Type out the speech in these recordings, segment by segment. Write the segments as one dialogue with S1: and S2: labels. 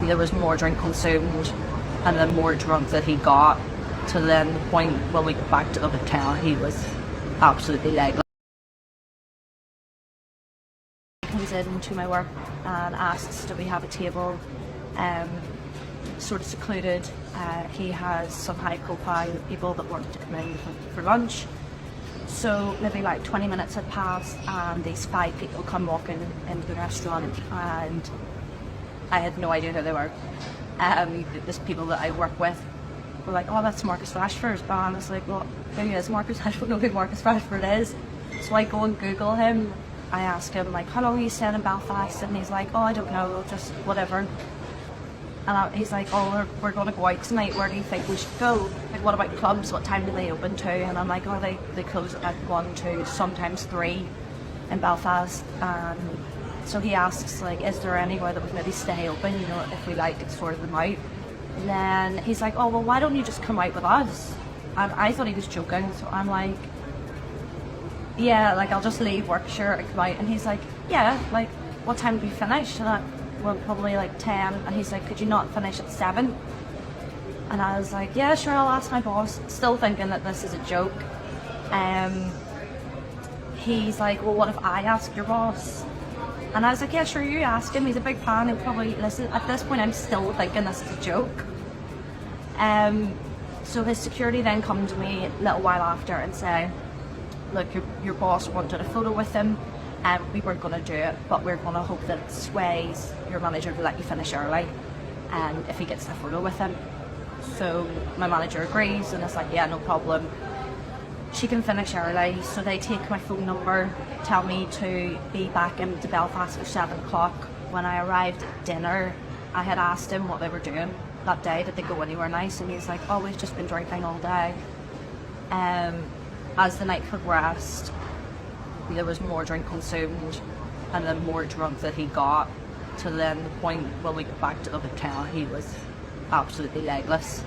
S1: There was more drink consumed and the more drunk that he got, to then the point when we got back to the hotel, he was absolutely legless. He comes into my work and asks, do we have a table? Sort of secluded. He has some high profile people that wanted to come in for lunch. So maybe like 20 minutes had passed and these 5 people come walking into the restaurant, and I had no idea who they were. These people that I work with were like, oh, that's Macus Rashford. And I was like, well, who is Macus? I don't know who Macus Rashford is. So I go and Google him. I ask him, like, how long are you staying in Belfast? And he's like, oh, I don't know, just whatever. And he's like, oh, we're going to go out tonight. Where do you think we should go? Like, what about clubs? What time do they open to? And I'm like, oh, they close at 1, 2, sometimes 3 in Belfast. So he asks, like, is there anywhere that would maybe stay open, you know, if we like to sort them out? And then he's like, oh, well, why don't you just come out with us? And I thought he was joking, so I'm like, yeah, like, I'll just leave work, sure, and come out. And he's like, yeah, like, what time do we finish? And well, probably like 10. And he's like, could you not finish at 7? And I was like, yeah, sure, I'll ask my boss, still thinking that this is a joke. He's like, well, what if I ask your boss? And I was like, yeah, sure, you ask him, he's a big fan, he'll probably listen. At this point, I'm still thinking this is a joke. So his security then come to me a little while after and say, look, your boss wanted a photo with him, and we weren't going to do it, but we're going to hope that it sways your manager to let you finish early, and if he gets the photo with him. So my manager agrees, and it's like, yeah, no problem. She can finish early, so they take my phone number, tell me to be back into Belfast for 7 o'clock. When I arrived at dinner, I had asked him what they were doing that day, did they go anywhere nice, and he's like, oh, we've just been drinking all day. As the night progressed, there was more drink consumed and the more drunk that he got, to then the point when we got back to the hotel, he was absolutely legless.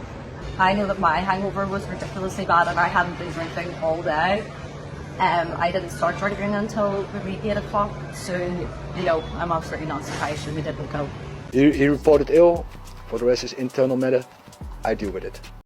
S1: I know that my hangover was ridiculously bad and I hadn't been drinking all day. I didn't start drinking until maybe 8 o'clock, so, you know, I'm absolutely not surprised when we didn't go.
S2: He reported ill. For the rest is internal matter. I deal with it.